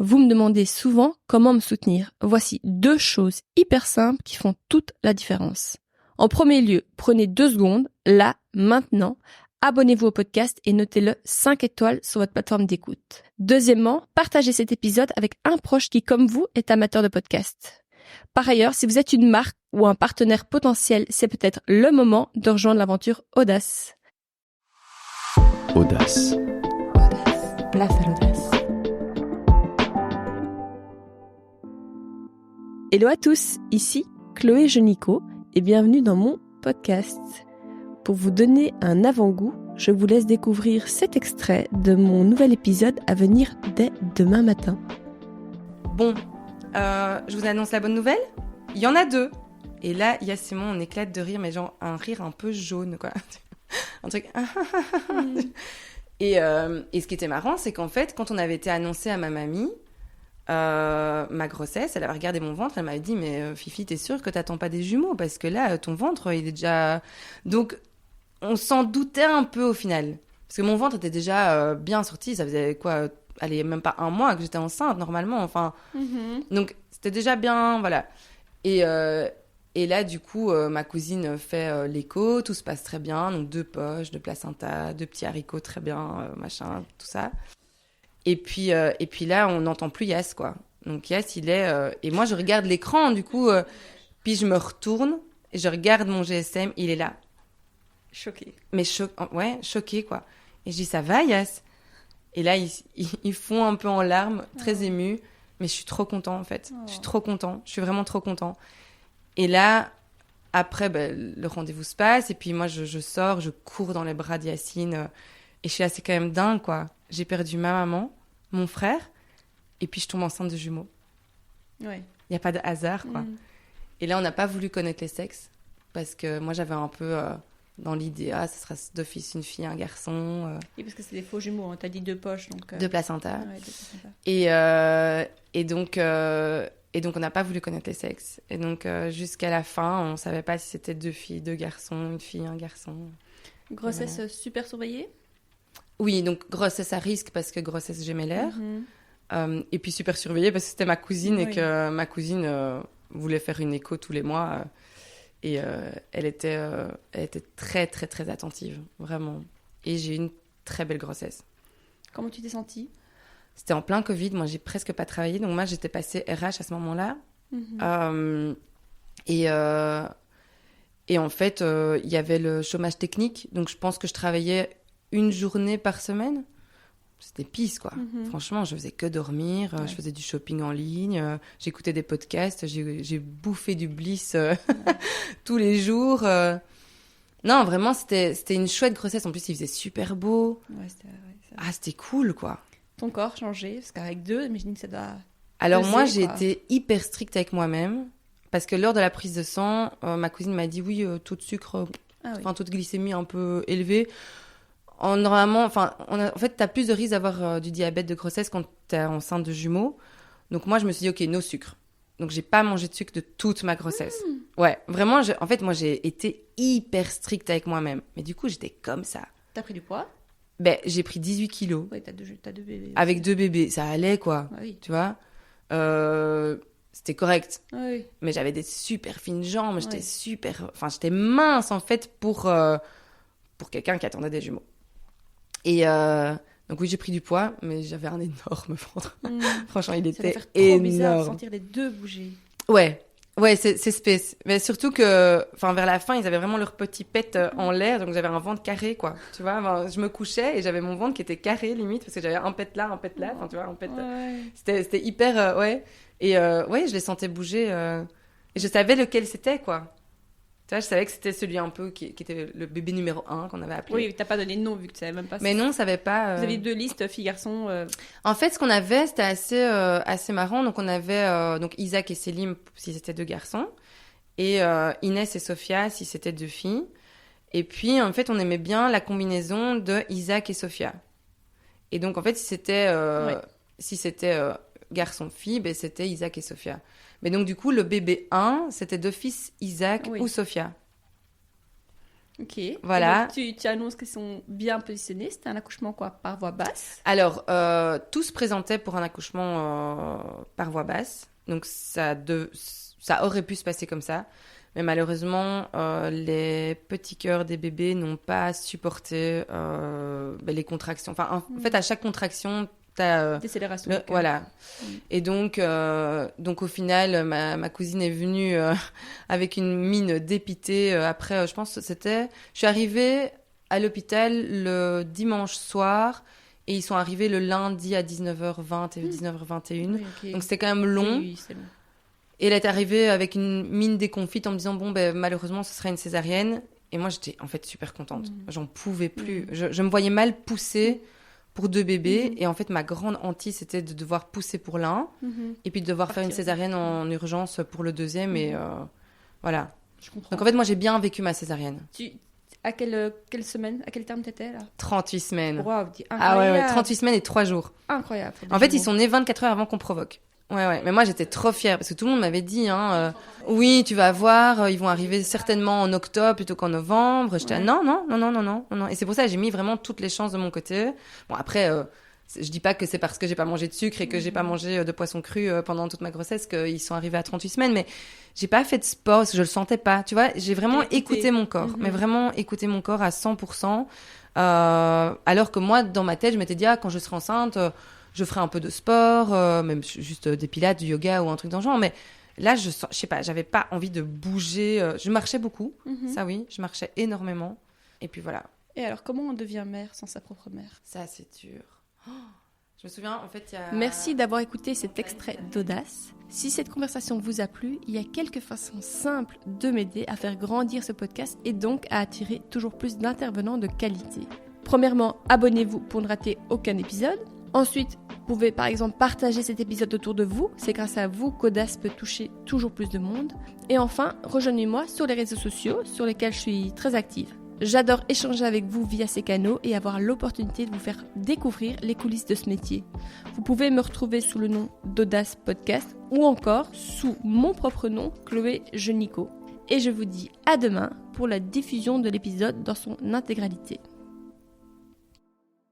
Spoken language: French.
Vous me demandez souvent comment me soutenir. Voici 2 choses hyper simples qui font toute la différence. En premier lieu, prenez 2 secondes, là, maintenant, abonnez-vous au podcast et notez-le 5 étoiles sur votre plateforme d'écoute. Deuxièmement, partagez cet épisode avec un proche qui, comme vous, est amateur de podcast. Par ailleurs, si vous êtes une marque ou un partenaire potentiel, c'est peut-être le moment de rejoindre l'aventure Audace. Audace. Place à l'audace. Hello à tous, ici Chloé Genico et bienvenue dans mon podcast. Pour vous donner un avant-goût, je vous laisse découvrir cet extrait de mon nouvel épisode à venir dès demain matin. Bon, je vous annonce la bonne nouvelle. Il y en a 2. Et là, il y a Simon, on éclate de rire, mais genre un rire un peu jaune, quoi. Un truc... Et ce qui était marrant, c'est qu'en fait, quand on avait été annoncé à ma mamie, ma grossesse, elle avait regardé mon ventre, elle m'avait dit mais Fifi, t'es sûre que t'attends pas des jumeaux parce que là ton ventre il est déjà... Donc on s'en doutait un peu au final parce que mon ventre était déjà bien sorti, ça faisait quoi, allez, même pas 1 mois que j'étais enceinte normalement, enfin donc c'était déjà bien, voilà. Et là du coup ma cousine fait l'écho, tout se passe très bien, donc 2 poches, 2 placentas, 2 petits haricots très bien, machin, tout ça. Et puis là, on n'entend plus Yass, quoi. Donc Yass, il est... et moi, je regarde l'écran, du coup, puis je me retourne, et je regarde mon GSM, il est là. Choquée. Mais choqué, quoi. Et je dis, ça va, Yass? Et là, ils font un peu en larmes, très émus, mais je suis trop content, en fait. Je suis trop content, je suis vraiment trop content. Et là, après, le rendez-vous se passe, et puis moi, je sors, je cours dans les bras d'Yacine, et je suis là, c'est quand même dingue, quoi. J'ai perdu ma maman, mon frère, et puis je tombe enceinte de jumeaux. Ouais. Il n'y a pas de hasard, quoi. Et là, on n'a pas voulu connaître les sexes, parce que moi, j'avais un peu dans l'idée, ça sera d'office une fille, un garçon. Et parce que c'est des faux jumeaux, hein. T'as dit 2 poches, donc... 2 placentas. Ouais, 2 placentas. Et donc, on n'a pas voulu connaître les sexes. Et donc, jusqu'à la fin, on ne savait pas si c'était 2 filles, 2 garçons, une fille, un garçon. Grossesse voilà. Super surveillée? Oui, donc grossesse à risque parce que grossesse gémellaire. Et puis super surveillée parce que c'était ma cousine et que ma cousine voulait faire une écho tous les mois. Et elle était très, très, très attentive, vraiment. Et j'ai eu une très belle grossesse. Comment tu t'es sentie? C'était en plein Covid. Moi, j'ai presque pas travaillé. Donc moi, j'étais passée RH à ce moment-là. Et en fait, il y avait le chômage technique. Donc je pense que je travaillais 1 journée par semaine. C'était pisse, quoi. Franchement, je faisais que dormir, je faisais du shopping en ligne, j'écoutais des podcasts, j'ai bouffé du Bliss tous les jours. Non, vraiment, c'était une chouette grossesse. En plus, il faisait super beau. C'était cool, quoi. Ton corps changeait, parce qu'avec 2, imagine que ça doit... Alors moi, j'ai été hyper stricte avec moi-même, parce que lors de la prise de sang, ma cousine m'a dit, oui, taux de sucre, taux de glycémie un peu élevé. Normalement, en fait, t'as plus de risque d'avoir du diabète de grossesse quand t'es enceinte de jumeaux. Donc moi, je me suis dit, ok, no sucre. Donc j'ai pas mangé de sucre de toute ma grossesse. Ouais, vraiment, en fait, moi, j'ai été hyper stricte avec moi-même. Mais du coup, j'étais comme ça. T'as pris du poids? J'ai pris 18 kilos. Ouais, t'as 2 bébés. Avec 2 bébés, ça allait, quoi. Oui. Tu vois c'était correct. Oui. Mais j'avais des super fines jambes, j'étais j'étais mince, en fait, pour quelqu'un qui attendait des jumeaux. Et donc oui, j'ai pris du poids, mais j'avais un énorme ventre. Franchement, il était ça énorme. Trop bizarre de sentir les 2 bouger. Ouais, c'est space. Mais surtout que, vers la fin, ils avaient vraiment leur petit pet en l'air, donc j'avais un ventre carré, quoi. Tu vois, je me couchais et j'avais mon ventre qui était carré, limite, parce que j'avais un pet là, tu vois, un pet... C'était hyper, ouais. Et je les sentais bouger. Et je savais lequel c'était, quoi. Tu vois, je savais que c'était celui un peu qui était le bébé numéro 1 qu'on avait appelé. Oui, t'as pas donné de nom vu que tu savais même pas. Mais non, on savait pas. Vous aviez 2 listes, filles-garçons. En fait, ce qu'on avait, c'était assez marrant. Donc, on avait donc Isaac et Selim si c'était 2 garçons. Et Inès et Sophia si c'était 2 filles. Et puis, en fait, on aimait bien la combinaison de Isaac et Sophia. Et donc, en fait, si c'était garçon-fille, c'était Isaac et Sophia. Mais donc, du coup, le bébé 1, c'était d'office Isaac ou Sophia. Ok. Voilà. Et donc, tu annonces qu'ils sont bien positionnés. C'était un accouchement quoi, par voie basse? Alors, tout se présentait pour un accouchement par voie basse. Donc, ça aurait pu se passer comme ça. Mais malheureusement, les petits cœurs des bébés n'ont pas supporté les contractions. Enfin, en fait, à chaque contraction, t'as... Décélération. Voilà. Et donc au final, ma cousine est venue avec une mine dépitée. Après, je pense que je suis arrivée à l'hôpital le dimanche soir et ils sont arrivés le lundi à 19h20 et 19h21. Oui, ok. Donc c'était quand même long. Oui, c'est long. Et elle est arrivée avec une mine déconfite en me disant bon malheureusement ce sera une césarienne. Et moi j'étais en fait super contente. J'en pouvais plus. Je me voyais mal pousser pour 2 bébés. Et en fait, ma grande hantise, c'était de devoir pousser pour l'un et puis de devoir faire une césarienne en urgence pour le deuxième. Et voilà. Je comprends. Donc en fait, moi, j'ai bien vécu ma césarienne. À quelle semaine, à quel terme t'étais là? 38 semaines. Wow, Ah ouais, 38 semaines et 3 jours. Incroyable. En fait, ils sont nés 24 heures avant qu'on provoque. Ouais. Mais moi, j'étais trop fière parce que tout le monde m'avait dit, oui, tu vas voir, ils vont arriver certainement en octobre plutôt qu'en novembre. J'étais non. Et c'est pour ça que j'ai mis vraiment toutes les chances de mon côté. Bon, après, je dis pas que c'est parce que j'ai pas mangé de sucre et que j'ai pas mangé de poisson cru pendant toute ma grossesse qu'ils sont arrivés à 38 semaines, mais j'ai pas fait de sport parce que je le sentais pas. Tu vois, j'ai vraiment écouté mon corps, mais vraiment écouté mon corps à 100%. Alors que moi, dans ma tête, je m'étais dit, quand je serai enceinte, je ferai un peu de sport, même juste des pilates, du yoga ou un truc dans le genre. Mais là, je sais pas, j'avais pas envie de bouger. Je marchais beaucoup, ça oui, je marchais énormément. Et puis voilà. Et alors, comment on devient mère sans sa propre mère? Ça, c'est dur. Je me souviens, en fait, il y a... Merci d'avoir écouté cet extrait d'Audace. Si cette conversation vous a plu, il y a quelques façons simples de m'aider à faire grandir ce podcast et donc à attirer toujours plus d'intervenants de qualité. Premièrement, abonnez-vous pour ne rater aucun épisode. Ensuite, vous pouvez par exemple partager cet épisode autour de vous. C'est grâce à vous qu'Audace peut toucher toujours plus de monde. Et enfin, rejoignez-moi sur les réseaux sociaux sur lesquels je suis très active. J'adore échanger avec vous via ces canaux et avoir l'opportunité de vous faire découvrir les coulisses de ce métier. Vous pouvez me retrouver sous le nom d'Audace Podcast ou encore sous mon propre nom, Chloé Genico. Et je vous dis à demain pour la diffusion de l'épisode dans son intégralité.